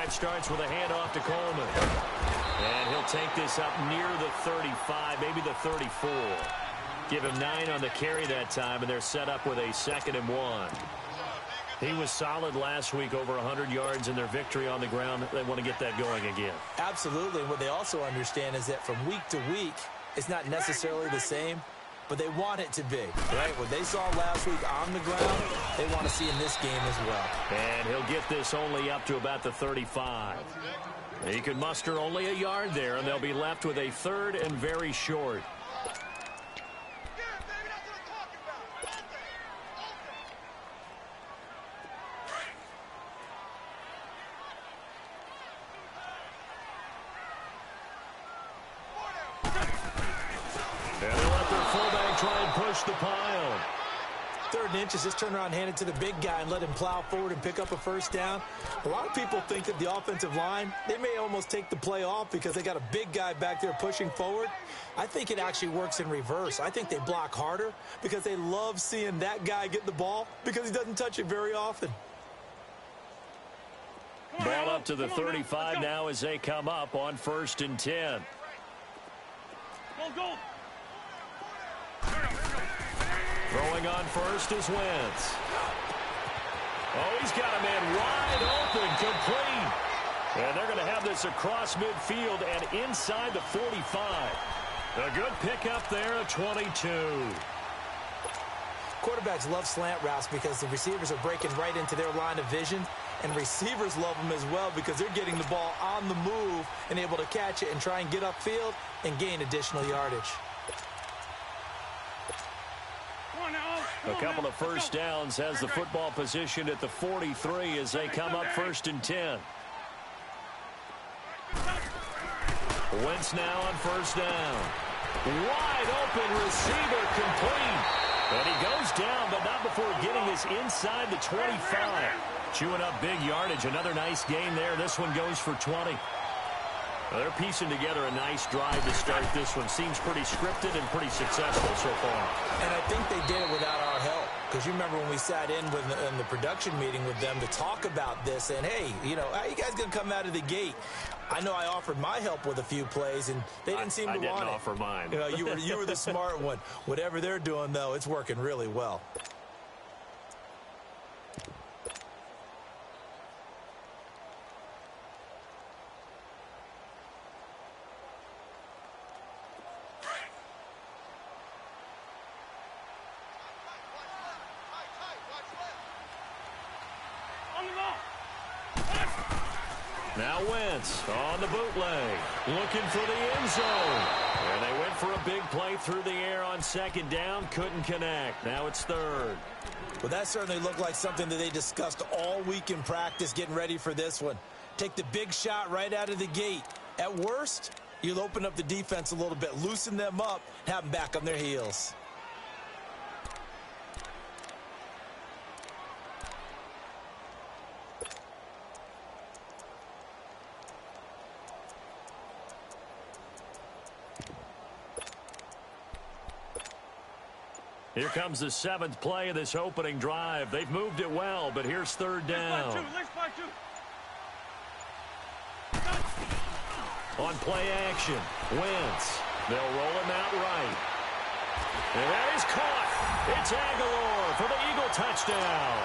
drive starts with a handoff to Coleman. And he'll take this up near the 35, maybe the 34. Give him 9 on the carry that time, and they're set up with a 2nd and 1. He was solid last week, over 100 yards in their victory on the ground. They want to get that going again. Absolutely. What they also understand is that from week to week, it's not necessarily the same, but they want it to be, right? What they saw last week on the ground, they want to see in this game as well. And he'll get this only up to about the 35. He could muster only a yard there, and they'll be left with a 3rd and very short. The pile. 3rd and inches, just turn around, hand it to the big guy and let him plow forward and pick up a 1st down. A lot of people think that the offensive line, they may almost take the play off because they got a big guy back there pushing forward. I think it actually works in reverse. I think they block harder because they love seeing that guy get the ball because he doesn't touch it very often. Ball up to the 35 now as they come up on 1st and 10. Go. Throwing on first is Wentz. Oh, he's got a man wide open, complete. And they're going to have this across midfield and inside the 45. A good pickup there at 22. Quarterbacks love slant routes because the receivers are breaking right into their line of vision, and receivers love them as well because they're getting the ball on the move and able to catch it and try and get upfield and gain additional yardage. A couple of 1st downs, has the football position at the 43 as they come up 1st and 10. Wentz now on 1st down. Wide open receiver, complete. And he goes down, but not before getting this inside the 25. Chewing up big yardage. Another nice gain there. This one goes for 20. Well, they're piecing together a nice drive to start this one. Seems pretty scripted and pretty successful so far. And I think they did it without our help. Because you remember when we sat in the production meeting with them to talk about this, and hey, you know, how you guys going to come out of the gate? I know I offered my help with a few plays, and they didn't seem to want it. I didn't offer mine. You know, you were the smart one. Whatever they're doing, though, it's working really well. Now Wentz on the bootleg, looking for the end zone. And they went for a big play through the air on 2nd down, couldn't connect. Now it's 3rd. Well, that certainly looked like something that they discussed all week in practice, getting ready for this one. Take the big shot right out of the gate. At worst, you'll open up the defense a little bit, loosen them up, have them back on their heels. Here comes the 7th play of this opening drive. They've moved it well, but here's 3rd down. On play action, Wentz. They'll roll him out right. And that is caught. It's Aguilar for the Eagle touchdown.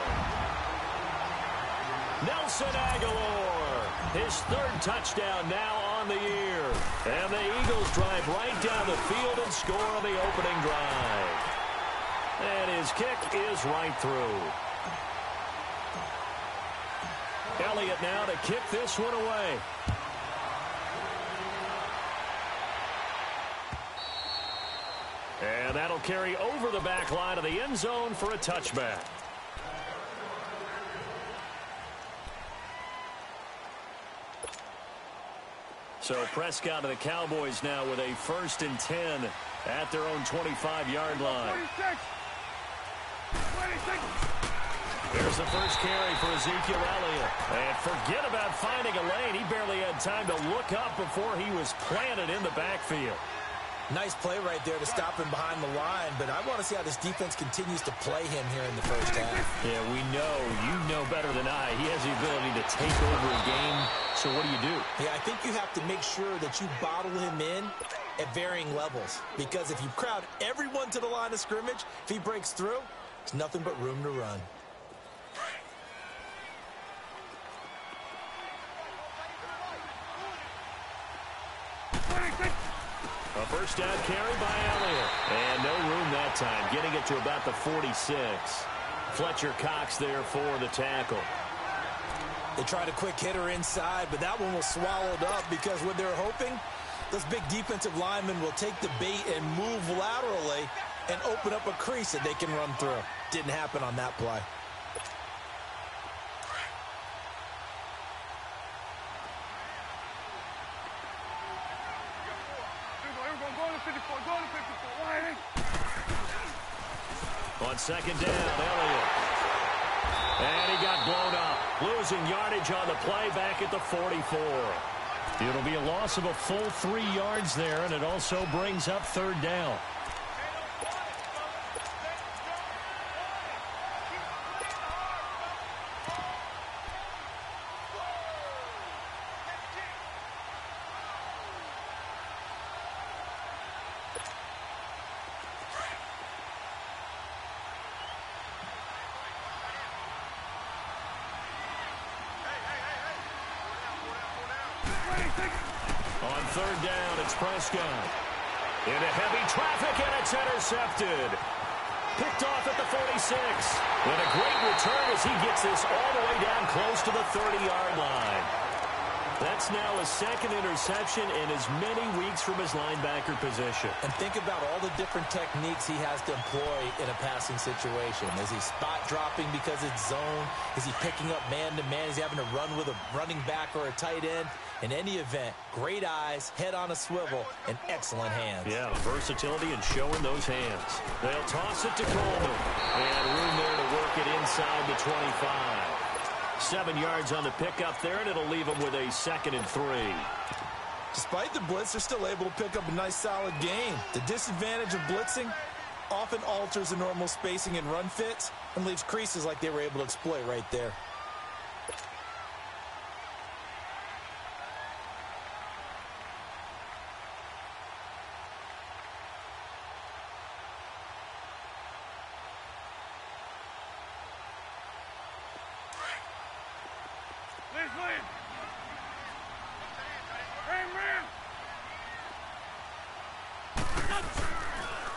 Nelson Aguilar, his 3rd touchdown now on the year. And the Eagles drive right down the field and score on the opening drive. And his kick is right through. Elliott now to kick this one away. And that'll carry over the back line of the end zone for a touchback. So Prescott and the Cowboys now with a 1st and 10 at their own 25-yard line. 26. There's the first carry for Ezekiel Elliott. And forget about finding a lane. He barely had time to look up before he was planted in the backfield. Nice play right there to stop him behind the line, but I want to see how this defense continues to play him here in the first half. Yeah, we know, you know better than I, he has the ability to take over a game So what do you do? Yeah, I think you have to make sure that you bottle him in at varying levels. Because if you crowd everyone to the line of scrimmage, if he breaks through, there's nothing but room to run. A first down carry by Elliott. And no room that time, getting it to about the 46. Fletcher Cox there for the tackle. They tried a quick hitter inside, but that one was swallowed up because what they're hoping, those big defensive linemen will take the bait and move laterally and open up a crease that they can run through. Didn't happen on that play. On second down, Elliott. And he got blown up. Losing yardage on the play back at the 44. It'll be a loss of a full 3 yards there, and it also brings up third down. On third down, it's Prescott. Into heavy traffic, and it's intercepted. Picked off at the 46. And a great return as he gets this all the way down close to the 30-yard line. That's now his second interception in as many weeks from his linebacker position. And think about all the different techniques he has to employ in a passing situation. Is he spot dropping because it's zone? Is he picking up man-to-man? Is he having to run with a running back or a tight end? In any event, great eyes, head on a swivel, and excellent hands. Yeah, versatility and showing those hands. They'll toss it to Coleman. And room there to work it inside the 25. 7 yards on the pickup there, and it'll leave them with a 2nd and 3. Despite the blitz, they're still able to pick up a nice, solid gain. The disadvantage of blitzing often alters the normal spacing and run fits and leaves creases like they were able to exploit right there.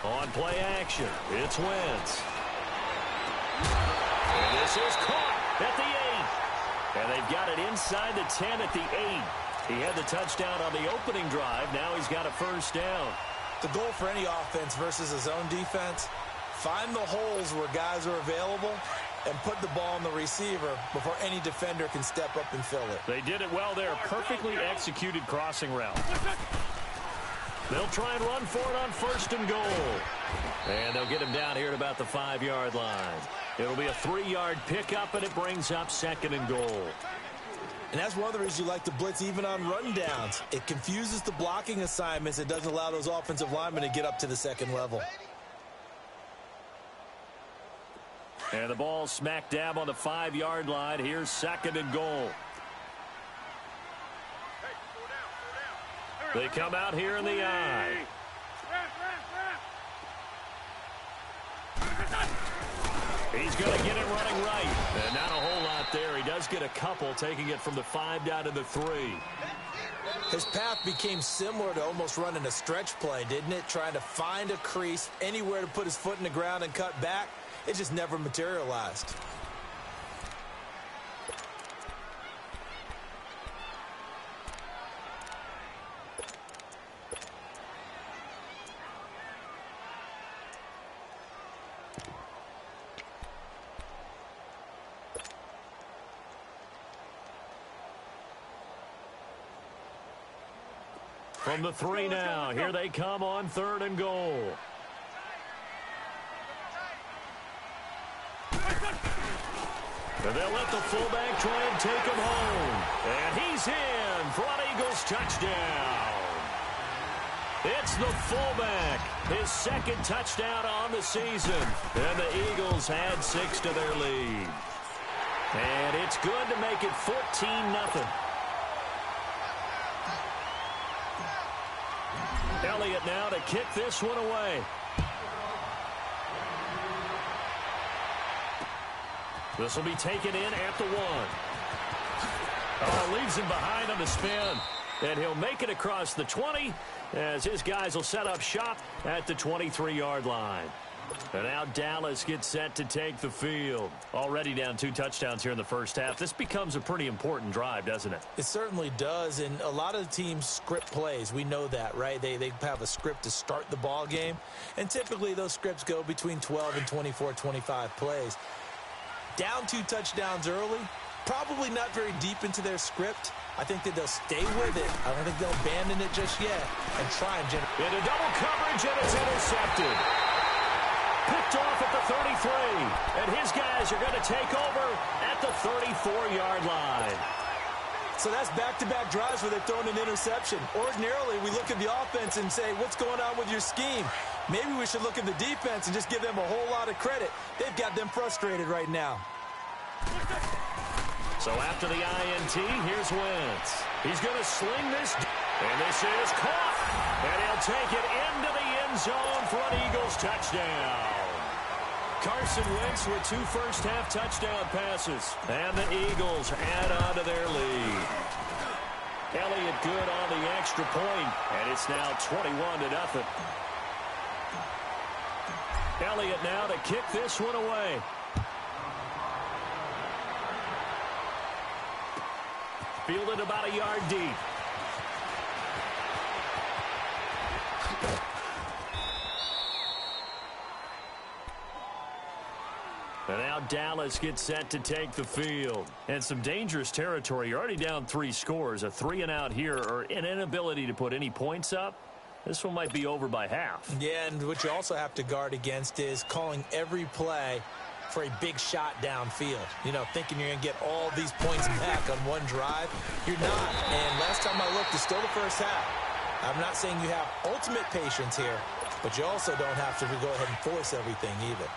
On play action, it's Wentz. And this is caught at the 8. And they've got it inside the 10 at the 8. He had the touchdown on the opening drive. Now he's got a first down. The goal for any offense versus a zone defense, find the holes where guys are available and put the ball on the receiver before any defender can step up and fill it. They did it well there. Perfectly executed crossing route. They'll try and run for it on 1st and goal. And they'll get him down here at about the 5-yard line. It'll be a 3-yard pickup, and it brings up 2nd and goal. And that's one of the reasons you like to blitz even on rundowns. It confuses the blocking assignments. It doesn't allow those offensive linemen to get up to the 2nd level. And the ball smack dab on the 5-yard line. Here's 2nd and goal. They come out here in the I. He's going to get it running right. And not a whole lot there. He does get a couple, taking it from the 5 down to the 3. His path became similar to almost running a stretch play, didn't it? Trying to find a crease, anywhere to put his foot in the ground and cut back. It just never materialized. From the 3 now, here they come on 3rd and goal. And they'll let the fullback try and take him home. And he's in for an Eagles touchdown. It's the fullback, his 2nd touchdown on the season. And the Eagles add 6 to their lead. And it's good to make it 14-0. Elliott now to kick this one away. This will be taken in at the 1. Oh, leaves him behind on the spin. And he'll make it across the 20 as his guys will set up shop at the 23-yard line. And now Dallas gets set to take the field. Already down 2 touchdowns here in the first half. This becomes a pretty important drive, doesn't it? It certainly does, and a lot of the teams script plays. We know that, right? They have a script to start the ball game, and typically those scripts go between 12 and 24, 25 plays. Down 2 touchdowns early, probably not very deep into their script. I think that they'll stay with it. I don't think they'll abandon it just yet and try and generate. Into double coverage, and it's intercepted. Picked off at the 33, and his guys are going to take over at the 34-yard line. So that's back-to-back drives where they've thrown an interception. Ordinarily, we look at the offense and say, what's going on with your scheme? Maybe we should look at the defense and just give them a whole lot of credit. They've got them frustrated right now. So after the INT, here's Wentz. He's going to sling this, and this is caught. And he'll take it into the end zone for an Eagles touchdown. Carson Wentz with 2 first-half touchdown passes. And the Eagles add on to their lead. Elliott good on the extra point, and it's now 21-0. Elliott now to kick this one away. Fielded about a yard deep. And now Dallas gets set to take the field. And some dangerous territory. You're already down 3 scores. A 3-and-out here, or an inability to put any points up. This one might be over by half. Yeah, and what you also have to guard against is calling every play for a big shot downfield. You know, thinking you're going to get all these points back on one drive. You're not. And last time I looked, it's still the first half. I'm not saying you have ultimate patience here, but you also don't have to go ahead and force everything either.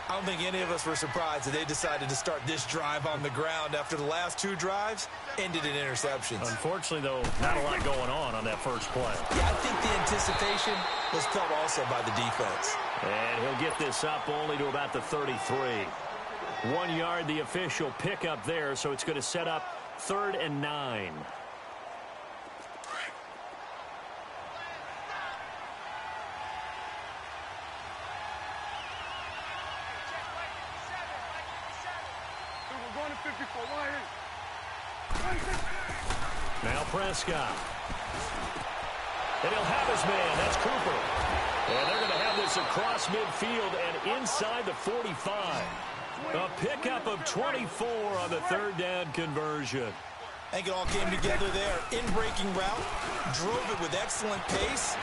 I don't think any of us were surprised that they decided to start this drive on the ground after the last 2 drives ended in interceptions. Unfortunately, though, not a lot going on that first play. Yeah, I think the anticipation was felt also by the defense. And he'll get this up only to about the 33. 1 yard, the official pickup there, so it's going to set up 3rd and 9. Now Prescott. And he'll have his man. That's Cooper. And they're going to have this across midfield and inside the 45. A pickup of 24 on the 3rd down conversion. I think it all came together there. In-breaking route. Drove it with excellent pace.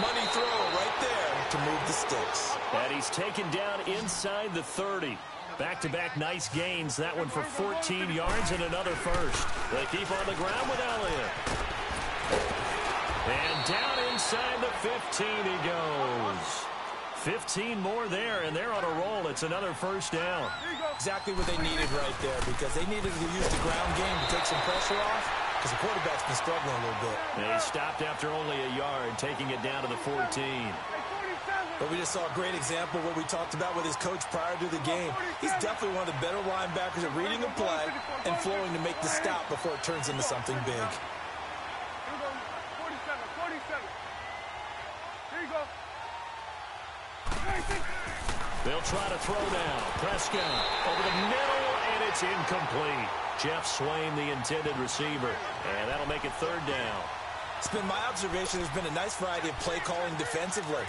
Money throw right there to move the sticks. And he's taken down inside the 30. Back-to-back nice gains. That one for 14 yards and another first. They keep on the ground with Elliott. And down inside the 15 he goes. 15 more there, and they're on a roll. It's another first down. Exactly what they needed right there, because they needed to use the ground game to take some pressure off, because the quarterback's been struggling a little bit. And he stopped after only a yard, taking it down to the 14. But we just saw a great example of what we talked about with his coach prior to the game. He's definitely one of the better linebackers at reading the play and flowing to make the stop before it turns into something big. They'll try to throw now. Prescott over the middle, and it's incomplete. Jeff Swain, the intended receiver, and that'll make it 3rd down. It's been my observation there's been a nice variety of play calling defensively.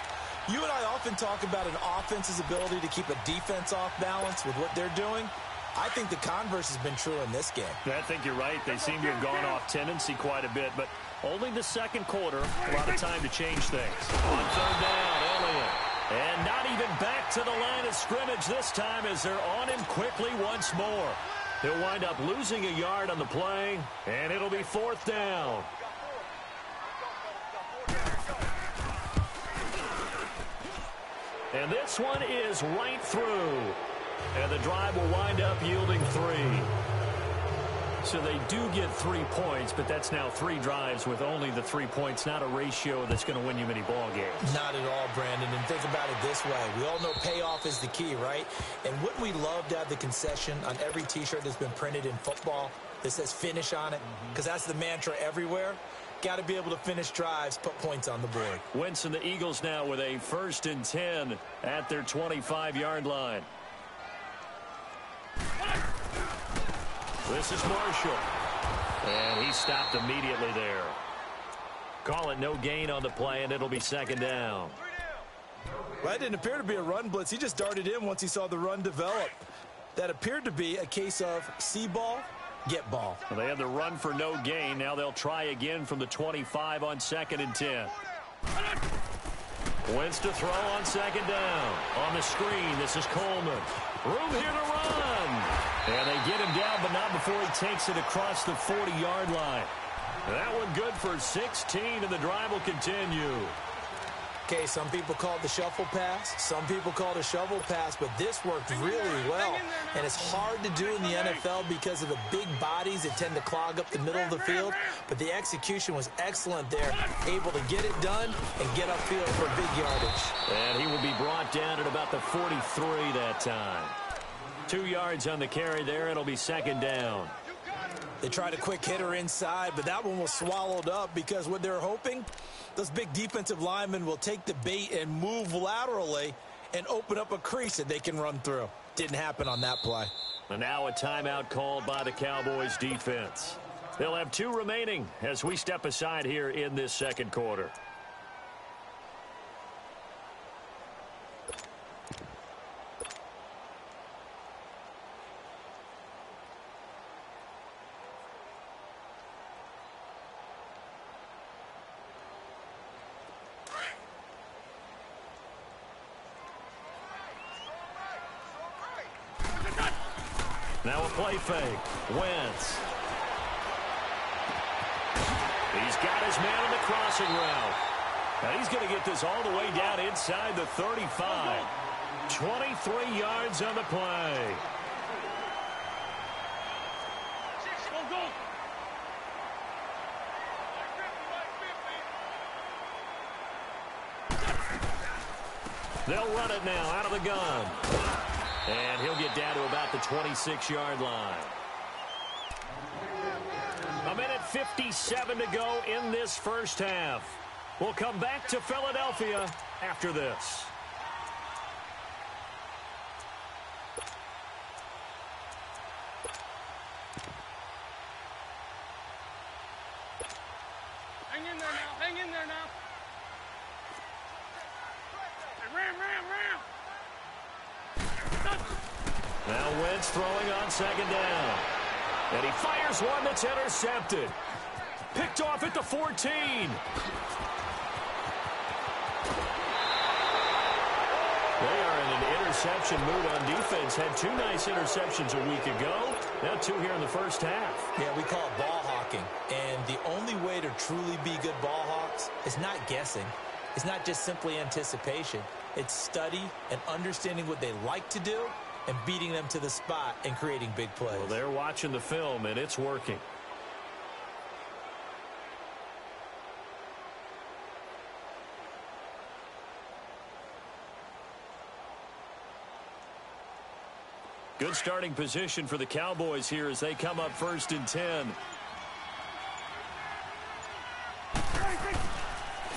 You and I often talk about an offense's ability to keep a defense off balance with what they're doing. I think the converse has been true in this game. I think you're right. They seem to have gone off tendency quite a bit, but only the 2nd quarter, a lot of time to change things. On 3rd down, Elliott. And not even back to the line of scrimmage this time as they're on him quickly once more. He'll wind up losing a yard on the play, and it'll be 4th down. And this one is right through. And the drive will wind up yielding 3. So they do get 3 points, but that's now 3 drives with only the 3 points, not a ratio that's going to win you many ball games. Not at all, Brandon. And think about it this way. We all know payoff is the key, right? And wouldn't we love to have the concession on every T-shirt that's been printed in football that says finish on it? Because that's the mantra everywhere. Got to be able to finish drives, put points on the board. Wentz and the Eagles now with a 1st and 10 at their 25-yard line. This is Marshall. And he stopped immediately there. Call it no gain on the play, and it'll be 2nd down. Well, that didn't appear to be a run blitz. He just darted in once he saw the run develop. That appeared to be a case of see ball, get ball. Well, they had the run for no gain. Now they'll try again from the 25 on 2nd and 10. Wentz to throw on 2nd down. On the screen, this is Coleman. Room here to run. And they get him down, but not before he takes it across the 40-yard line. That one good for 16, and the drive will continue. Okay, some people call it the shuffle pass. Some people call it a shovel pass, but this worked really well. And it's hard to do in the NFL because of the big bodies that tend to clog up the middle of the field. But the execution was excellent there, able to get it done and get upfield for big yardage. And he will be brought down at about the 43 that time. 2 yards on the carry there. It'll be 2nd down. They tried a quick hitter inside, but that one was swallowed up because what they're hoping, those big defensive linemen will take the bait and move laterally and open up a crease that they can run through. Didn't happen on that play. And now a timeout called by the Cowboys defense. They'll have 2 remaining as we step aside here in this 2nd quarter. Now a play fake. Wentz. He's got his man on the crossing route. And he's going to get this all the way down inside the 35. 23 yards on the play. They'll run it now out of the gun. And he'll get down to about the 26-yard line. 1:57 to go in this 1st half. We'll come back to Philadelphia after this. Hang in there now. Hang in there now. Ram. Now Wentz throwing on 2nd down. And he fires one that's intercepted. Picked off at the 14. They are in an interception mood on defense. Had 2 nice interceptions a week ago. Now 2 here in the 1st half. Yeah, we call it ball hawking. And the only way to truly be good ball hawks is not guessing. It's not just simply anticipation. It's study and understanding what they like to do and beating them to the spot and creating big plays. Well, they're watching the film, and it's working. Good starting position for the Cowboys here as they come up 1st and 10.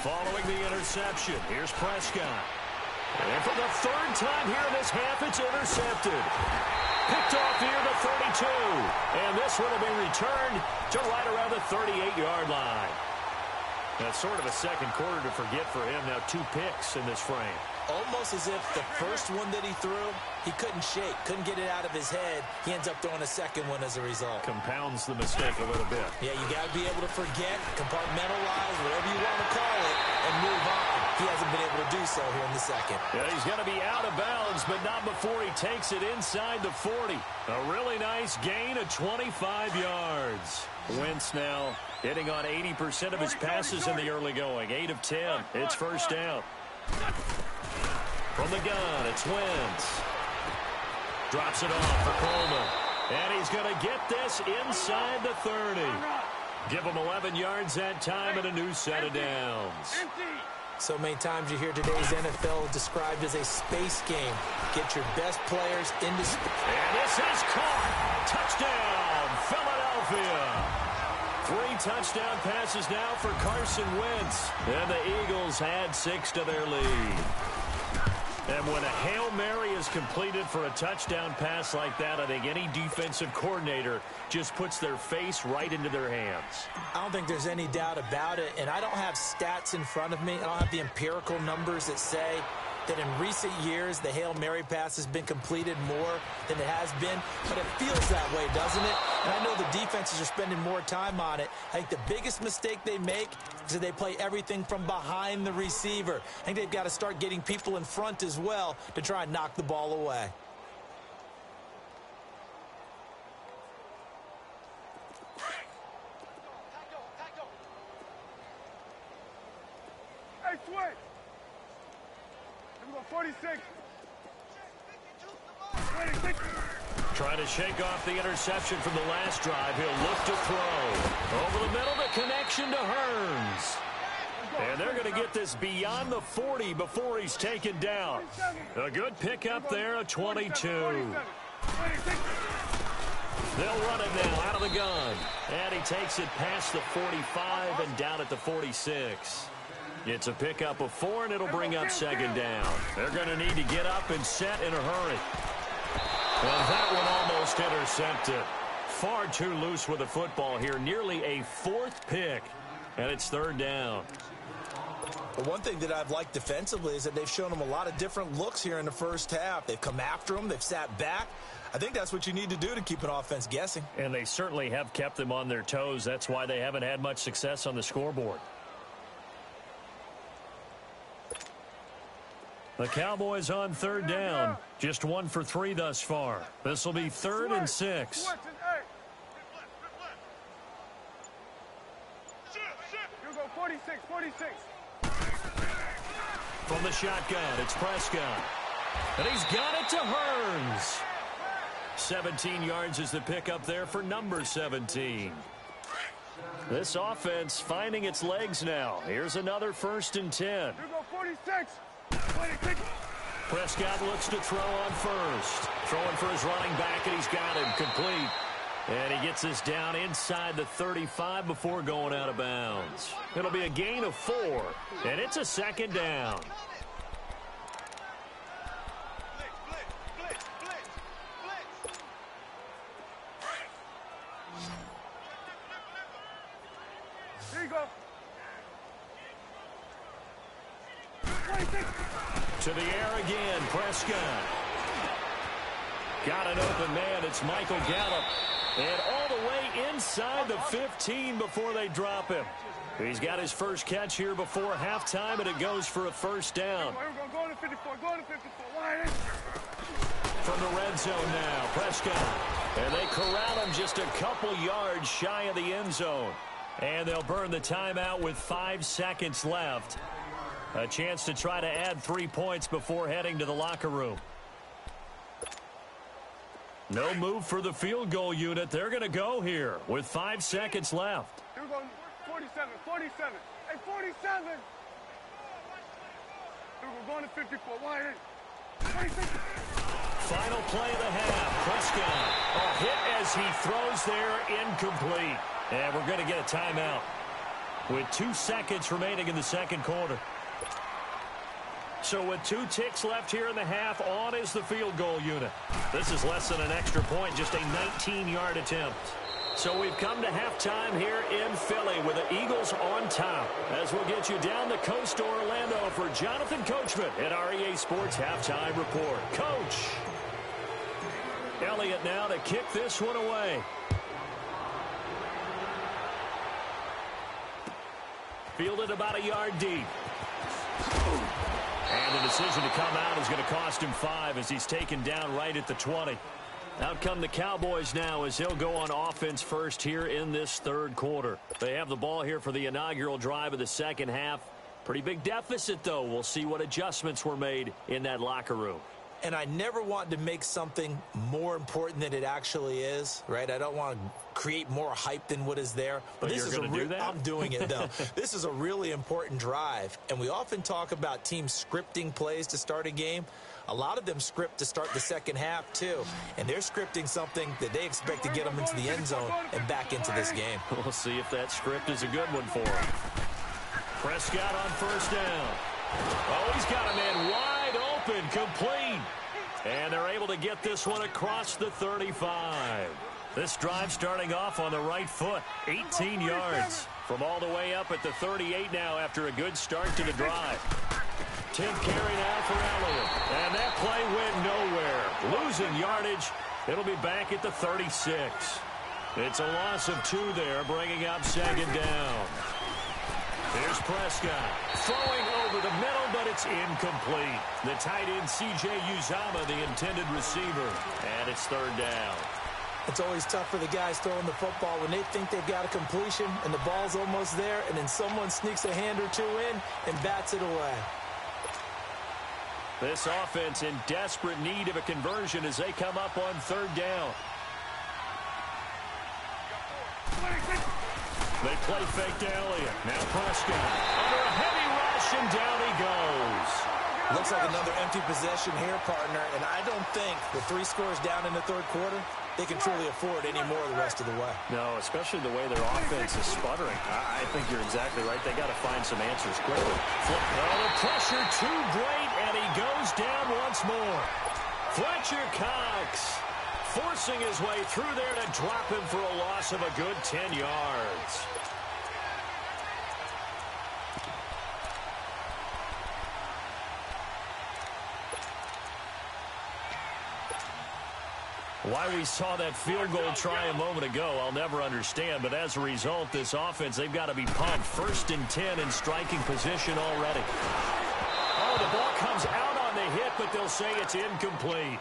Following the interception, here's Prescott. And for the 3rd time here in this half, it's intercepted. Picked off near the 32. And this one will be returned to right around the 38-yard line. That's sort of a 2nd quarter to forget for him. Now 2 picks in this frame. Almost as if the first one that he threw, he couldn't shake, couldn't get it out of his head. He ends up throwing a 2nd one as a result. Compounds the mistake a little bit. Yeah, you got to be able to forget, compartmentalize, whatever you want to call it, and move on. He hasn't been able to do so here in the 2nd. Yeah, he's going to be out of bounds, but not before he takes it inside the 40. A really nice gain of 25 yards. Wentz now hitting on 80% of his passes in the early going. 8 of 10. It's 1st down. From the gun, it's Wentz. Drops it off for Coleman. And he's going to get this inside the 30. Give him 11 yards that time and a new set of downs. So many times you hear today's NFL described as a space game. Get your best players into space. And this is caught. Touchdown, Philadelphia. 3 touchdown passes now for Carson Wentz. And the Eagles add 6 to their lead. And when a Hail Mary is completed for a touchdown pass like that, I think any defensive coordinator just puts their face right into their hands. I don't think there's any doubt about it, and I don't have stats in front of me. I don't have the empirical numbers that say that in recent years the Hail Mary pass has been completed more than it has been, but it feels that way, doesn't it? And I know the defenses are spending more time on it. I think the biggest mistake they make is that they play everything from behind the receiver. I think they've got to start getting people in front as well to try and knock the ball away. Hey, switch. 46. Trying to shake off the interception from the last drive. He'll look to throw. Over the middle, the connection to Hearns. And they're going to get this beyond the 40 before he's taken down. A good pickup there, a 22. They'll run it now out of the gun. And he takes it past the 45 and down at the 46. It's a pickup of 4, and it'll bring up second down. They're going to need to get up and set in a hurry. Well, that one almost intercepted. Far too loose with the football here. Nearly a 4th pick, and it's 3rd down. Well, one thing that I've liked defensively is that they've shown them a lot of different looks here in the first half. They've come after them. They've sat back. I think that's what you need to do to keep an offense guessing. And they certainly have kept them on their toes. That's why they haven't had much success on the scoreboard. The Cowboys on 3rd down. Just 1 for 3 thus far. This will be 3rd and 6. You go 46, 46. From the shotgun, it's Prescott. And he's got it to Hearns. 17 yards is the pickup there for number 17. This offense finding its legs now. Here's another 1st and 10. You go 46. Prescott looks to throw on first. Throwing for his running back, and he's got him complete. And he gets this down inside the 35 before going out of bounds. It'll be a gain of 4, and it's a 2nd down. Here you go. To the air again, Prescott. Got an open man, it's Michael Gallup. And all the way inside the 15 before they drop him. He's got his first catch here before halftime, and it goes for a 1st down. Go to 54, go to 54. Line. From the red zone now, Prescott. And they corral him just a couple yards shy of the end zone. And they'll burn the timeout with 5 seconds left. A chance to try to add 3 points before heading to the locker room. No move for the field goal unit. They're going to go here with 5 seconds left. Here we go, 47, 47. Hey, 47. Here we go, going to 54. Line. 26. Final play of the half. Prescott. A hit as he throws there, incomplete. And we're going to get a timeout with 2 seconds remaining in the second quarter. So with 2 ticks left here in the half, on is the field goal unit. This is less than an extra point, just a 19-yard attempt. So we've come to halftime here in Philly with the Eagles on top. As we'll get you down the coast to Orlando for Jonathan Coachman at REA Sports Halftime Report. Coach. Elliott now to kick this one away. Fielded about a yard deep. And the decision to come out is going to cost him 5 as he's taken down right at the 20. Out come the Cowboys now as they'll go on offense first here in this 3rd quarter. They have the ball here for the inaugural drive of the second half. Pretty big deficit, though. We'll see what adjustments were made in that locker room. and I never want to make something more important than it actually is, right? I don't want to create more hype than what is there. But this is going to do that? I'm doing it, though. This is a really important drive, and we often talk about teams scripting plays to start a game. A lot of them script to start the second half, too. And they're scripting something that they expect to get them into the end zone and back into this game. We'll see if that script is a good one for him. Prescott on first down. Oh, he's got a man wide open, complete. And they're able to get this one across the 35. This drive starting off on the right foot, 18 yards. From all the way up at the 38 now after a good start to the drive. 10th carry now for Elliott. And that play went nowhere. Losing yardage. It'll be back at the 36. It's a loss of 2 there, bringing up second down. Here's Prescott. Throwing over the middle, but it's incomplete. The tight end, C.J. Uzomah, the intended receiver. And it's third down. It's always tough for the guys throwing the football when they think they've got a completion and the ball's almost there, and then someone sneaks a hand or two in and bats it away. This offense in desperate need of a conversion as they come up on third down. They play fake to Elliott. Now Prescott under a heavy rush, and down he goes. Looks like another empty possession here, partner, and I don't think with 3 scores down in the third quarter, they can truly afford any more the rest of the way. No, especially the way their offense is sputtering. I think you're exactly right. They got to find some answers quickly. Oh, the pressure too great, and he goes down once more. Fletcher Cox forcing his way through there to drop him for a loss of a good 10 yards. Why we saw that field goal try a moment ago, I'll never understand. But as a result, this offense, they've got to be pumped. 1st and 10 in striking position already. Oh, the ball comes out on the hit, but they'll say it's incomplete.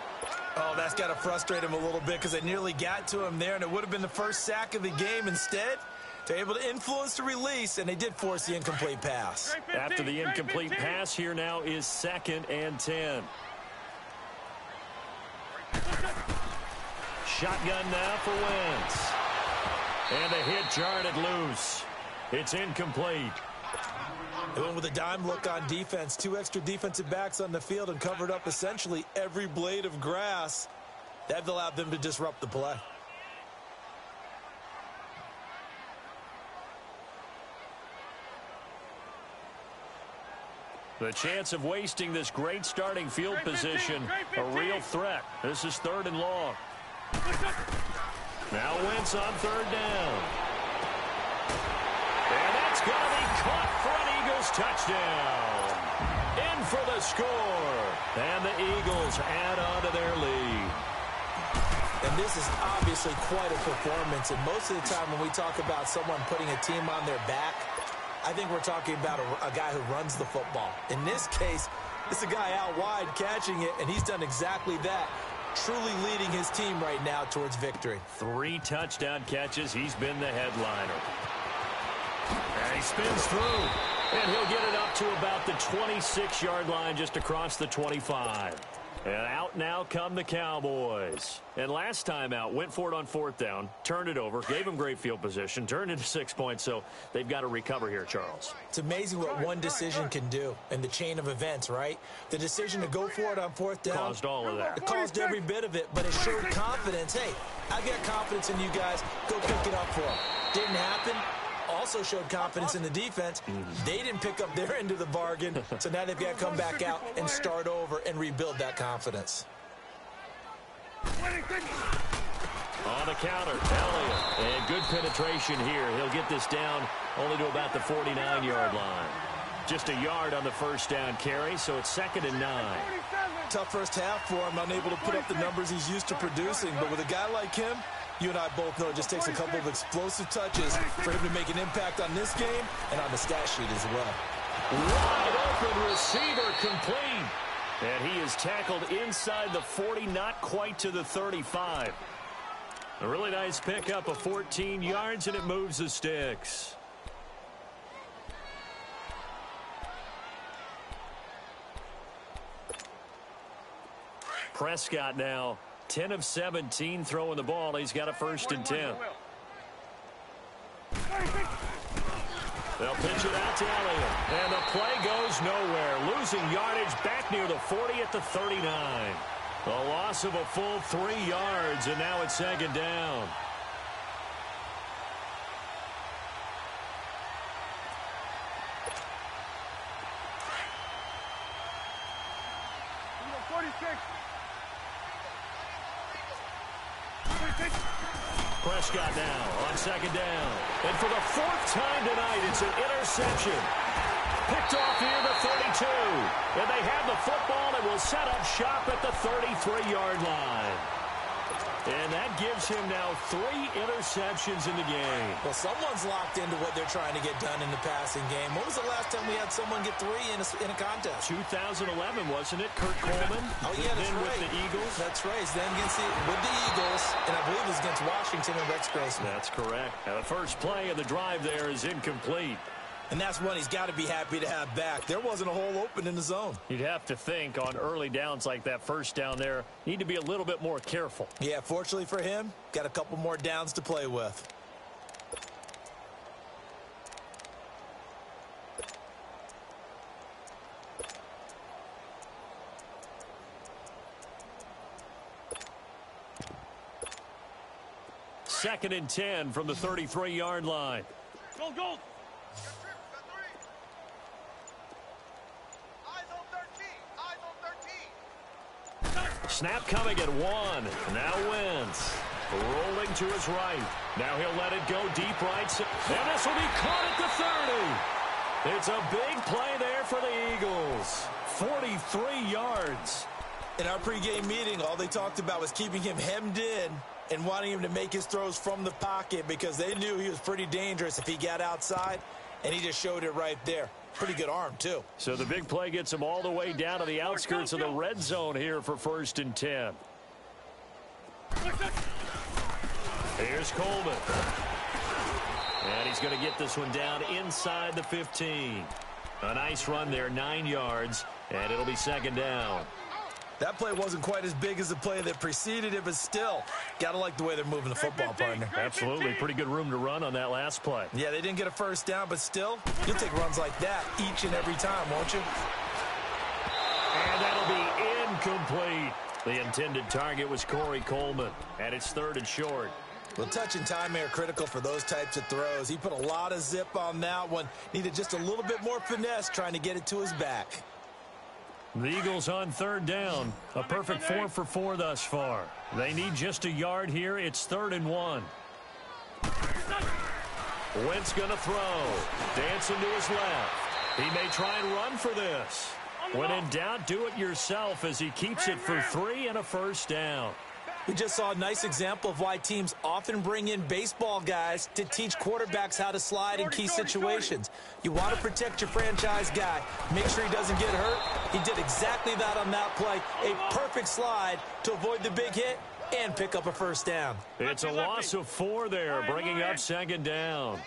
Oh, that's got to frustrate him a little bit because they nearly got to him there, and it would have been the first sack of the game. Instead, they're able to influence the release, and they did force the incomplete pass. After the incomplete pass, here now is 2nd and 10. Shotgun now for Wentz. And the hit jarred it loose. It's incomplete. They went with a dime look on defense. 2 extra defensive backs on the field and covered up essentially every blade of grass. That allowed them to disrupt the play. The chance of wasting this great starting field position, a real threat. This is 3rd and long. Now Wentz on 3rd down. And that's going to be caught for an Eagles touchdown. In for the score. And the Eagles add on to their lead. And this is obviously quite a performance. And most of the time when we talk about someone putting a team on their back, I think we're talking about a guy who runs the football. In this case, it's a guy out wide catching it, and he's done exactly that. Truly leading his team right now towards victory. 3 touchdown catches. He's been the headliner. And he spins through. And he'll get it up to about the 26-yard line just across the 25. And out now come the Cowboys. And last time out, went for it on 4th down, turned it over, gave them great field position, turned into 6 points, so they've got to recover here, Charles. It's amazing what one decision can do in the chain of events, right? The decision to go for it on 4th down. Caused all of that. It caused every bit of it, but it showed confidence. Hey, I've got confidence in you guys. Go pick it up for them. Didn't happen. Also showed confidence in the defense. They didn't pick up their end of the bargain, so now they've got to come back out and start over and rebuild that confidence. On the counter, Elliott. And good penetration here. He'll get this down only to about the 49-yard line. Just a yard on the 1st down carry, so it's 2nd and 9. Tough first half for him, unable to put up the numbers he's used to producing, but with a guy like him, you and I both know it just takes a couple of explosive touches for him to make an impact on this game and on the stat sheet as well. Wide open receiver complete. And he is tackled inside the 40, not quite to the 35. A really nice pickup of 14 yards, and it moves the sticks. Prescott now 10 of 17 throwing the ball. He's got a 1st and 10. They'll pitch it out to Elliott. And the play goes nowhere. Losing yardage back near the 40 at the 39. A loss of a full 3 yards, and now it's 2nd down. Prescott now on 2nd down. And for the 4th time tonight, it's an interception. Picked off near the 32. And they have the football and will set up shop at the 33-yard line. And that gives him now 3 interceptions in the game. Well, someone's locked into what they're trying to get done in the passing game. When was the last time we had someone get 3 in a contest? 2011, wasn't it? Kurt Coleman. Oh, yeah, that's then right. with the Eagles. That's right. He's then with the Eagles, and I believe it was against Washington and Rex Grossman. That's correct. Now, the first play of the drive there is incomplete. And that's one he's got to be happy to have back. There wasn't a hole open in the zone. You'd have to think on early downs like that, 1st down there, need to be a little bit more careful. Yeah, fortunately for him, got a couple more downs to play with. Second and 10 from the 33-yard line. Go, go. Snap coming at 1. Now Wentz. Rolling to his right. Now he'll let it go deep right. And this will be caught at the 30. It's a big play there for the Eagles. 43 yards. In our pregame meeting, all they talked about was keeping him hemmed in and wanting him to make his throws from the pocket because they knew he was pretty dangerous if he got outside, and he just showed it right there. Pretty good arm, too. So the big play gets him all the way down to the outskirts of the red zone here for 1st and 10. Here's Coleman. And he's going to get this one down inside the 15. A nice run there, 9 yards, and it'll be 2nd down. That play wasn't quite as big as the play that preceded it, but still, got to like the way they're moving the football, partner. Absolutely. Pretty good room to run on that last play. Yeah, they didn't get a 1st down, but still, you'll take runs like that each and every time, won't you? And that'll be incomplete. The intended target was Corey Coleman, and it's 3rd and short. Well, touch and timing are critical for those types of throws. He put a lot of zip on that one. Needed just a little bit more finesse trying to get it to his back. The Eagles on 3rd down. A perfect 4 for 4 thus far. They need just a yard here. It's 3rd and 1. Wentz going to throw. Dancing to his left. He may try and run for this. When in doubt, do it yourself as he keeps it for 3 and a 1st down. We just saw a nice example of why teams often bring in baseball guys to teach quarterbacks how to slide in key situations. You want to protect your franchise guy. Make sure he doesn't get hurt. He did exactly that on that play. A perfect slide to avoid the big hit and pick up a 1st down. It's a loss of 4 there, bringing up 2nd down.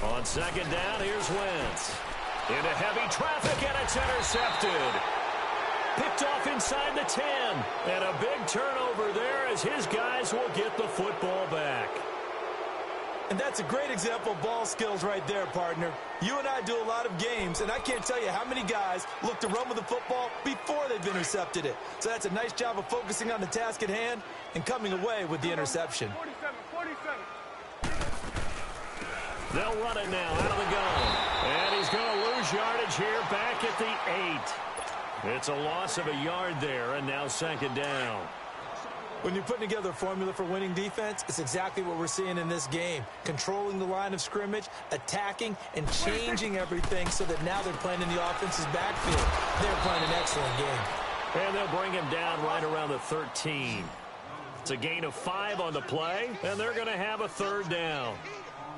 On 2nd down, here's Wentz. Into heavy traffic, and it's intercepted. Picked off inside the 10. And a big turnover there as his guys will get the football back. And that's a great example of ball skills right there, partner. You and I do a lot of games, and I can't tell you how many guys look to run with the football before they've intercepted it. So that's a nice job of focusing on the task at hand and coming away with the interception. 47. They'll run it now out of the gun. And he's going to lose yardage here back at the 8. It's a loss of a yard there, and now 2nd down. When you're putting together a formula for winning defense, it's exactly what we're seeing in this game. Controlling the line of scrimmage, attacking, and changing everything so that now they're playing in the offense's backfield. They're playing an excellent game. And they'll bring him down right around the 13. It's a gain of 5 on the play, and they're going to have a 3rd down.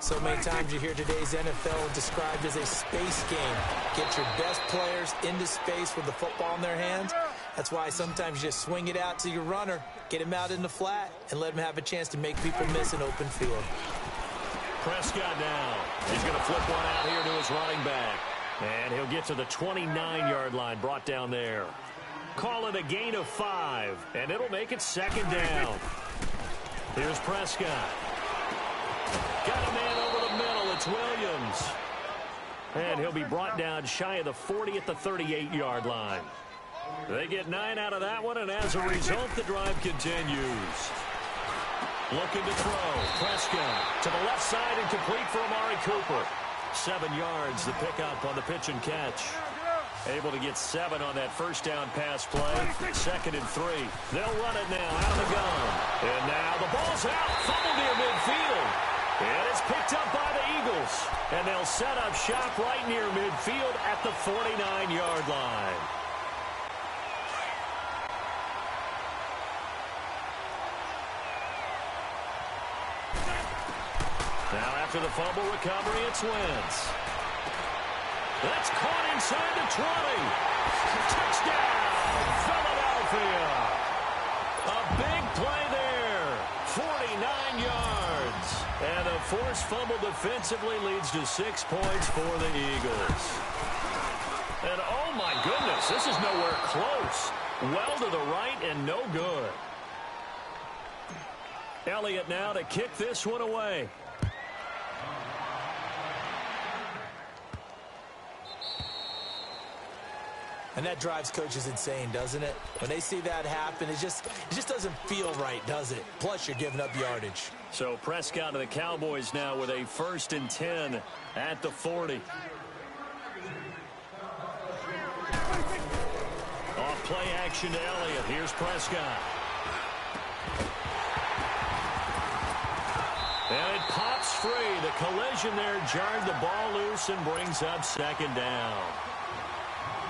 So many times you hear today's NFL described as a space game. Get your best players into space with the football in their hands. That's why sometimes you just swing it out to your runner, get him out in the flat, and let him have a chance to make people miss an open field. Prescott now. He's going to flip one out here to his running back. And he'll get to the 29-yard line, brought down there. Call it a gain of 5, and it'll make it second down. Here's Prescott. Got a man over the middle. It's Williams. And he'll be brought down shy of the 40 at the 38-yard line. They get 9 out of that one, and as a result, the drive continues. Looking to throw. Prescott to the left side and complete for Amari Cooper. 7 yards to pick up on the pitch and catch. Able to get 7 on that first down pass play. 2nd and 3. They'll run it now out of the gun. And now the ball's out. Fumble near midfield. And it's picked up by the Eagles. And they'll set up shop right near midfield at the 49-yard line. Now after the fumble recovery, it's Wentz. That's caught inside the 20. Touchdown, Philadelphia. A big play there. 49 yards. And a forced fumble defensively leads to 6 points for the Eagles. And oh my goodness, this is nowhere close. Well to the right and no good. Elliott now to kick this one away. And that drives coaches insane, doesn't it? When they see that happen, it just doesn't feel right, does it? Plus, you're giving up yardage. So Prescott of the Cowboys now with a 1st and 10 at the 40. Off play action to Elliott. Here's Prescott. And it pops free. The collision there jarred the ball loose and brings up 2nd down.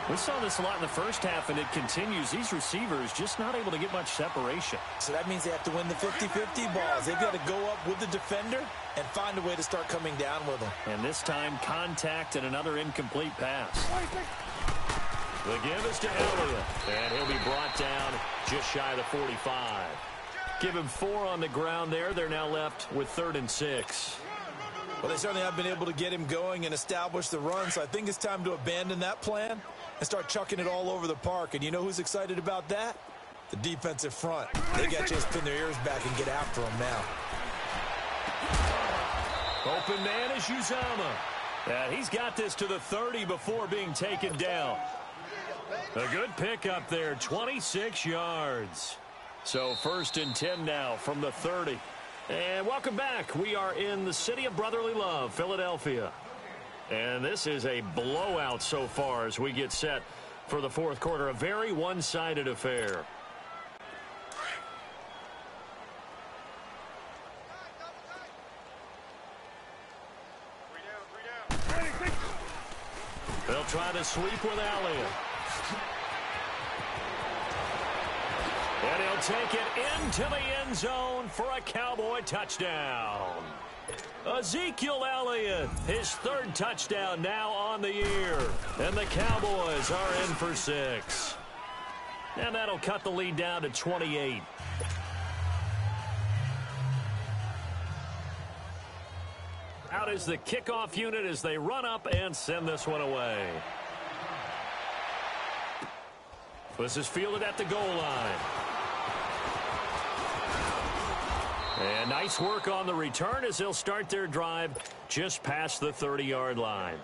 We saw this a lot in the first half, and it continues. These receivers just not able to get much separation. So that means they have to win the 50-50 balls. They've got to go up with the defender and find a way to start coming down with them. And this time, contact and another incomplete pass. The give is to Elliott, and he'll be brought down just shy of the 45. Give him 4 on the ground there. They're now left with 3rd and 6. Well, they certainly have been able to get him going and establish the run, so I think it's time to abandon that plan and start chucking it all over the park. And you know who's excited about that? The defensive front. They got to just pin their ears back and get after him now. Open man is Uzomah. And he's got this to the 30 before being taken down. A good pickup there, 26 yards. So 1st and 10 now from the 30. And welcome back. We are in the city of brotherly love, Philadelphia. And this is a blowout so far as we get set for the 4th quarter. A very one-sided affair. They'll try to sweep with Elliott. And he'll take it into the end zone for a Cowboy touchdown. Ezekiel Elliott, his 3rd touchdown now on the year. And the Cowboys are in for 6. And that'll cut the lead down to 28. Out is the kickoff unit as they run up and send this one away. This is fielded at the goal line. And nice work on the return as they'll start their drive just past the 30-yard line.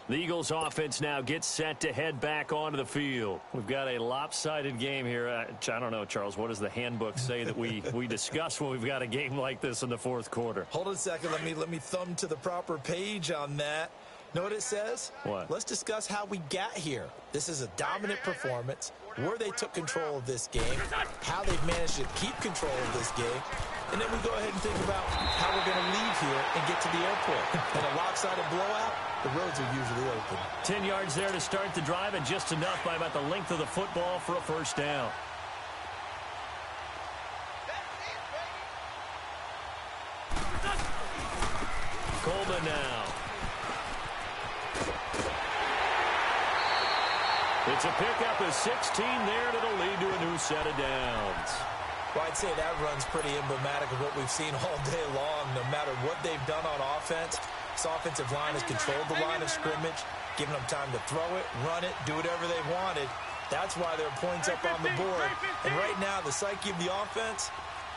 The Eagles offense now gets set to head back onto the field. We've got a lopsided game here. I don't know, Charles, what does the handbook say that we discuss when we've got a game like this in the 4th quarter? Hold on a second. Let me thumb to the proper page on that. Know what it says? What? Let's discuss how we got here. This is a dominant performance, where they took control of this game, how they've managed to keep control of this game, and then we go ahead and think about how we're going to leave here and get to the airport. In a lopsided blowout, the roads are usually open. 10 yards there to start the drive, and just enough by about the length of the football for a 1st down. Coleman now. It's a pickup of 16 there, and it'll lead to a new set of downs. Well, I'd say that run's pretty emblematic of what we've seen all day long. No matter what they've done on offense, this offensive line has controlled the line of scrimmage, giving them time to throw it, run it, do whatever they wanted. That's why there are points up on the board. And right now, the psyche of the offense,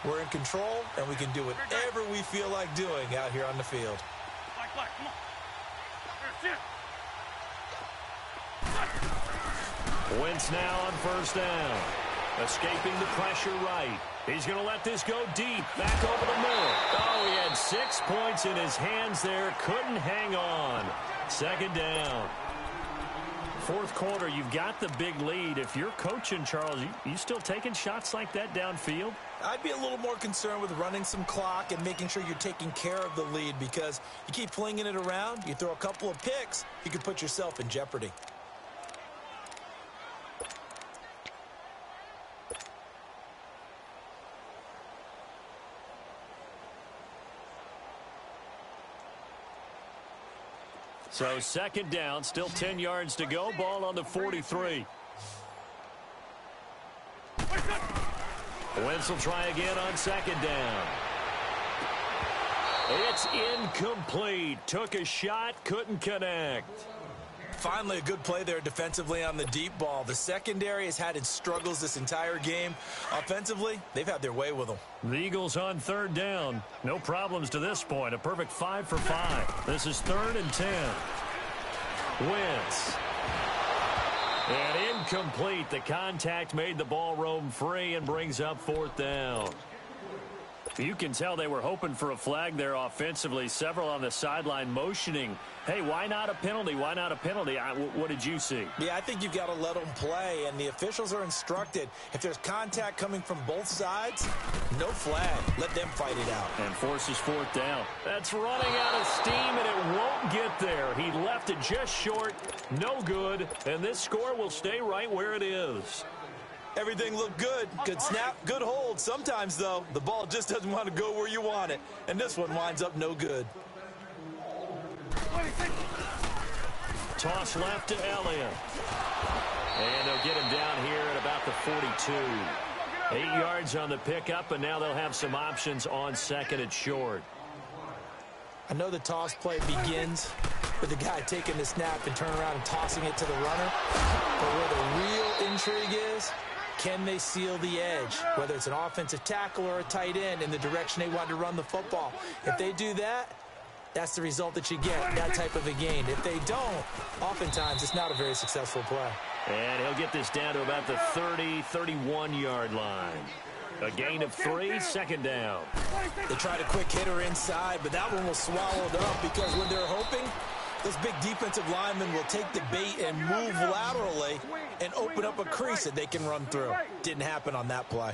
we're in control, and we can do whatever we feel like doing out here on the field. Come on. Wentz now on first down. Escaping the pressure right. He's going to let this go deep. Back over the middle. Oh, he had 6 points in his hands there. Couldn't hang on. Second down. Fourth quarter, you've got the big lead. If you're coaching, Charles, you still taking shots like that downfield? I'd be a little more concerned with running some clock and making sure you're taking care of the lead, because you keep flinging it around, you throw a couple of picks, you could put yourself in jeopardy. So second down, still 10 yards to go. Ball on the 43. Wentz will try again on second down. It's incomplete. Took a shot, couldn't connect. Finally, a good play there defensively on the deep ball. The secondary has had its struggles this entire game. Offensively, they've had their way with them. The Eagles on third down. No problems to this point. A perfect 5 for 5. This is 3rd and 10. Wentz. And incomplete. The contact made the ball roam free and brings up fourth down. You can tell they were hoping for a flag there offensively. Several on the sideline motioning. Hey, why not a penalty? Why not a penalty? What did you see? Yeah, I think you've got to let them play, and the officials are instructed. If there's contact coming from both sides, no flag. Let them fight it out. And forces fourth down. That's running out of steam, and it won't get there. He left it just short. No good, and this score will stay right where it is. Everything looked good. Good snap, good hold. Sometimes, though, the ball just doesn't want to go where you want it. And this one winds up no good. Toss left to Elliott. And they'll get him down here at about the 42. 8 yards on the pickup, and now they'll have some options on second and short. I know the toss play begins with the guy taking the snap and turning around and tossing it to the runner. But where the real intrigue is, can they seal the edge, whether it's an offensive tackle or a tight end, in the direction they want to run the football? If they do that, that's the result that you get, that type of a gain. If they don't, oftentimes it's not a very successful play. And he'll get this down to about the 30, 31-yard line. A gain of 3, second down. They tried a quick hitter inside, but that one was swallowed up because when they're hoping, those big defensive linemen will take the bait and move laterally and open up a crease that they can run through. Didn't happen on that play.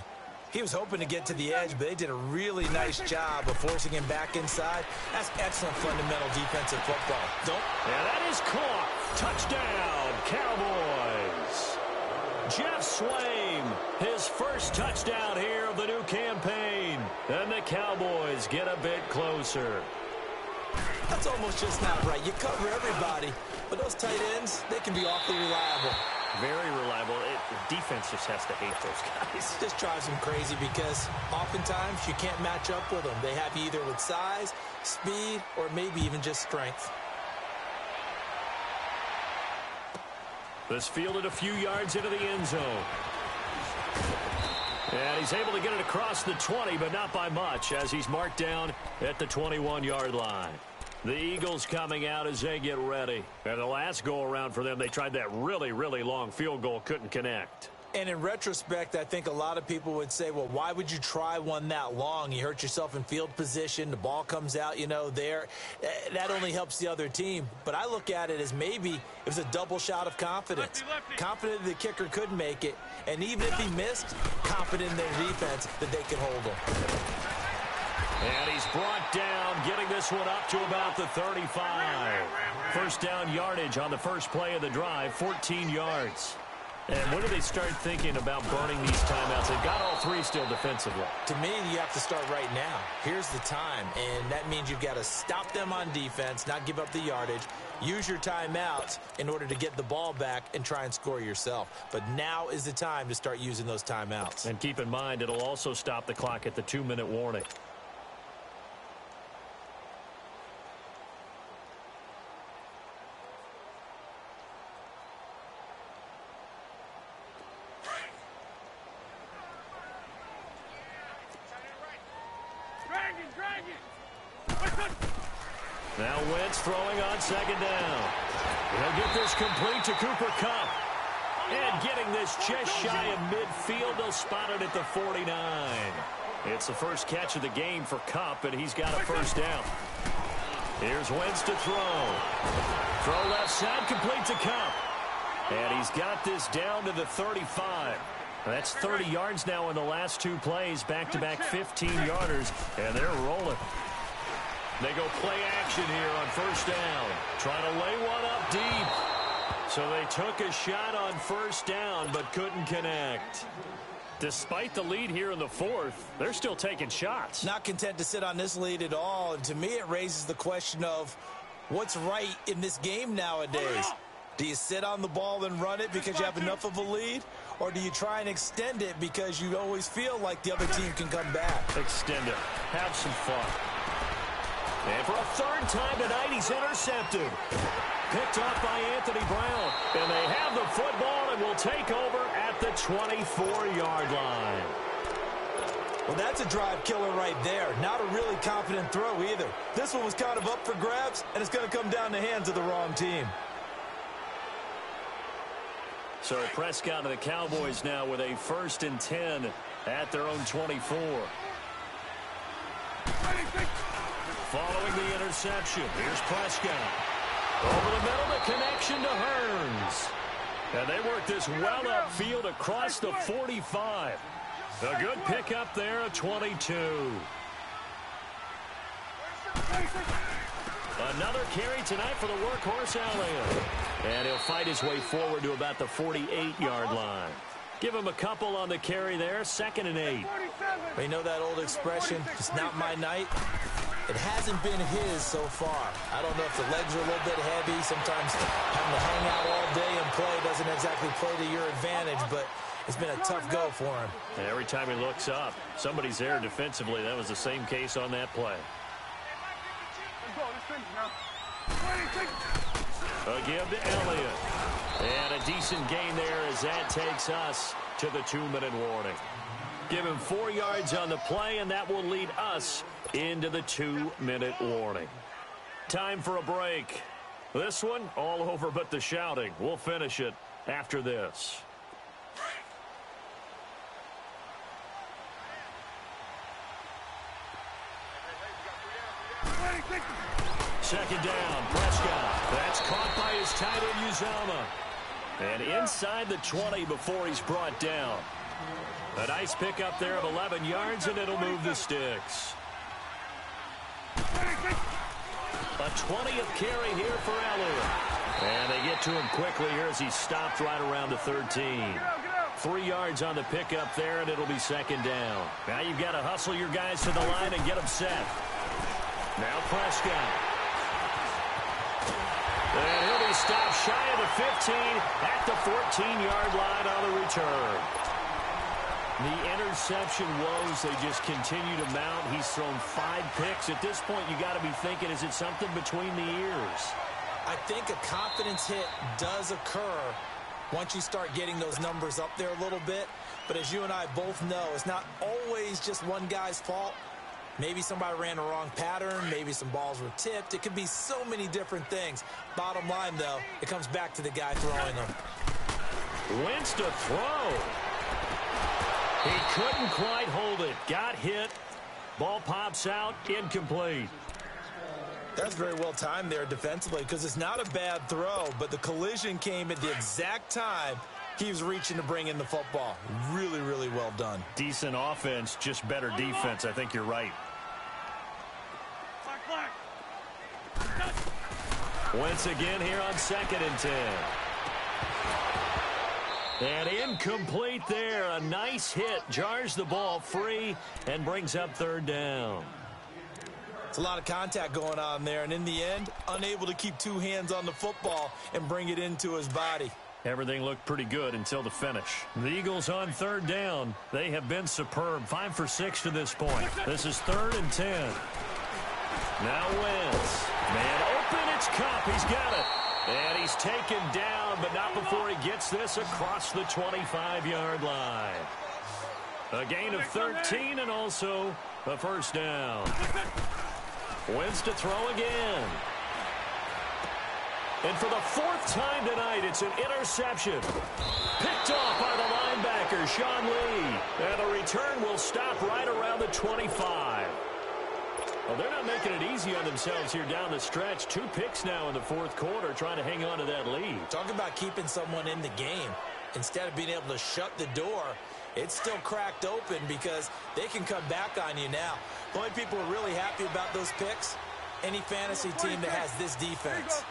He was hoping to get to the edge, but they did a really nice job of forcing him back inside. That's excellent fundamental defensive football. And that is caught. Touchdown, Cowboys. Jeff Swaim, his first touchdown here of the new campaign. And the Cowboys get a bit closer. That's almost just not right. You cover everybody, but those tight ends, they can be awfully reliable. Very reliable. Defense just has to hate those guys. Just drives them crazy because oftentimes you can't match up with them. They have you either with size, speed, or maybe even just strength. This fielded a few yards into the end zone. And he's able to get it across the 20, but not by much, as he's marked down at the 21-yard line. The Eagles coming out as they get ready. And the last go-around for them, they tried that really, really long field goal, couldn't connect. And in retrospect, I think a lot of people would say, well, why would you try one that long? You hurt yourself in field position. The ball comes out, there. That only helps the other team. But I look at it as maybe it was a double shot of confidence. Confident the kicker could make it. And even if he missed, confident in their defense that they could hold him. And he's brought down, getting this one up to about the 35. First down yardage on the first play of the drive, 14 yards. And when do they start thinking about burning these timeouts? They've got all 3 still defensively. To me, you have to start right now. Here's the time, and that means you've got to stop them on defense, not give up the yardage. Use your timeouts in order to get the ball back and try and score yourself. But now is the time to start using those timeouts. And keep in mind, it'll also stop the clock at the 2-minute warning. Now Wentz throwing on second down. He'll get this complete to Cooper Kupp. And getting this just shy of midfield, they'll spot it at the 49. It's the first catch of the game for Kupp, and he's got a first down. Here's Wentz to throw. Throw left side, complete to Kupp. And he's got this down to the 35. That's 30 yards now in the last two plays, back-to-back 15-yarders, and they're rolling. They go play action here on first down. Trying to lay one up deep. So they took a shot on first down, but couldn't connect. Despite the lead here in the fourth, they're still taking shots. Not content to sit on this lead at all, and to me it raises the question of what's right in this game nowadays. Do you sit on the ball and run it because you have enough of a lead? Or do you try and extend it because you always feel like the other team can come back? Extend it. Have some fun. And for a third time tonight, he's intercepted. Picked off by Anthony Brown. And they have the football and will take over at the 24-yard line. Well, that's a drive killer right there. Not a really confident throw either. This one was kind of up for grabs, and it's going to come down the hands of the wrong team. So Prescott and the Cowboys now with a 1st and 10 at their own 24. Following the interception, here's Prescott. Over the middle, the connection to Hearns. And they work this well upfield across the 45. A good pickup there at 22. Another carry tonight for the workhorse Elliott. And he'll fight his way forward to about the 48-yard line. Give him a couple on the carry there, 2nd and 8. You know that old expression, it's not my night? It hasn't been his so far. I don't know if the legs are a little bit heavy. Sometimes having to hang out all day and play doesn't exactly play to your advantage, but it's been a tough go for him. And every time he looks up, somebody's there defensively. That was the same case on that play. A give to Elliott. And a decent gain there as that takes us to the 2-minute warning. Give him 4 yards on the play, and that will lead us into the 2-minute warning. Time for a break. This one, all over but the shouting. We'll finish it after this. Second down, Prescott. That's caught by his tight end, Uzama. And inside the 20 before he's brought down. A nice pickup there of 11 yards, and it'll move the sticks. A 20th carry here for Elliott. And they get to him quickly here as he stopped right around the 13. 3 yards on the pickup there, and it'll be second down. Now you've got to hustle your guys to the line and get them set. Now Prescott. And he'll be stopped shy of the 15 at the 14-yard line on the return. The interception woes, they just continue to mount. He's thrown 5 picks. At this point, you got to be thinking, is it something between the ears? I think a confidence hit does occur once you start getting those numbers up there a little bit. But as you and I both know, it's not always just one guy's fault. Maybe somebody ran the wrong pattern. Maybe some balls were tipped. It could be so many different things. Bottom line, though, it comes back to the guy throwing them. Wentz to throw. He couldn't quite hold it. Got hit. Ball pops out. Incomplete. That's very well timed there defensively because it's not a bad throw, but the collision came at the exact time he was reaching to bring in the football. Really, really well done. Decent offense, just better defense. I think you're right. Wentz again here on 2nd and 10. And incomplete there. A nice hit. Jars the ball free and brings up 3rd down. It's a lot of contact going on there, and in the end, unable to keep 2 hands on the football and bring it into his body. Everything looked pretty good until the finish. The Eagles on 3rd down. They have been superb. 5 for 6 to this point. This is 3rd and 10. Now Wentz. Man open, it's Kupp. He's got it. And he's taken down, but not before he gets this across the 25-yard line. A gain of 13 and also a first down. Wentz to throw again. And for the fourth time tonight, it's an interception. Picked off by the linebacker, Sean Lee. And the return will stop right around the 25. Well, they're not making it easy on themselves here down the stretch. 2 picks now in the fourth quarter, trying to hang on to that lead. Talk about keeping someone in the game. Instead of being able to shut the door, it's still cracked open because they can come back on you now. The only people who are really happy about those picks, any fantasy team that has this defense.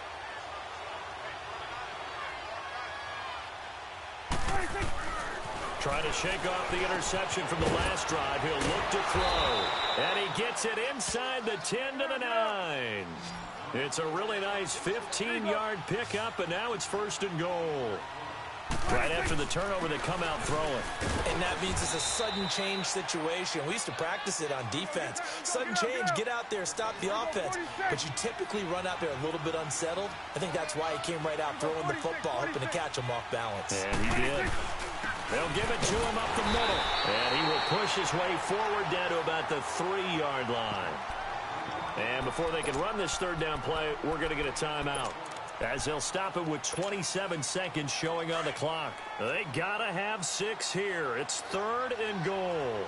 Trying to shake off the interception from the last drive. He'll look to throw. And he gets it inside the 10 to the 9. It's a really nice 15-yard pickup, and now it's 1st and goal. Right after the turnover, they come out throwing. And that means it's a sudden change situation. We used to practice it on defense. Sudden change, get out there, stop the offense. But you typically run out there a little bit unsettled. I think that's why he came right out throwing the football, hoping to catch him off balance. And he did. They'll give it to him up the middle. And he will push his way forward down to about the 3-yard line. And before they can run this third down play, we're going to get a timeout, as they'll stop it with 27 seconds showing on the clock. They got to have 6 here. It's 3rd and goal.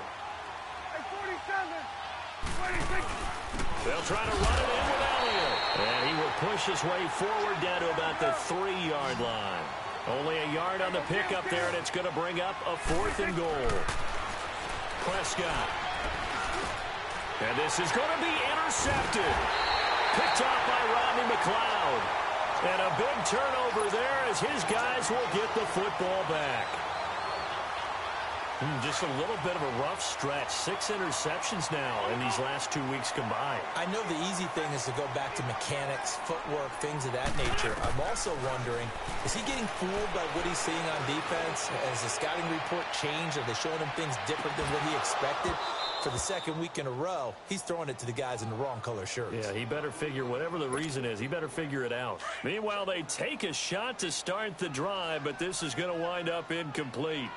Hey, 47, 26. They'll try to run it in with Elliott. And he will push his way forward down to about the 3-yard line. Only a yard on the pickup there, and it's going to bring up a 4th and goal. Prescott. And this is going to be intercepted. Picked off by Rodney McLeod. And a big turnover there as his guys will get the football back. Just a little bit of a rough stretch. 6 interceptions now in these last 2 weeks combined. I know the easy thing is to go back to mechanics, footwork, things of that nature. I'm also wondering, is he getting fooled by what he's seeing on defense? Has the scouting report changed? Are they showing him things different than what he expected? For the 2nd week in a row, he's throwing it to the guys in the wrong color shirts. Yeah, he better figure, whatever the reason is, he better figure it out. Meanwhile, they take a shot to start the drive, but this is going to wind up incomplete.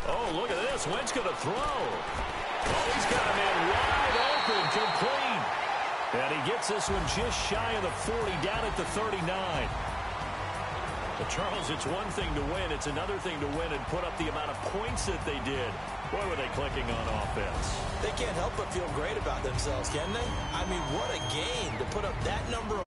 Oh, look at this. Wentz going to throw. Oh, he's got a man wide open, complete. And he gets this one just shy of the 40, down at the 39. But Charles, it's one thing to win. It's another thing to win and put up the amount of points that they did. Boy, were they clicking on offense. They can't help but feel great about themselves, can they? I mean, what a game to put up that number of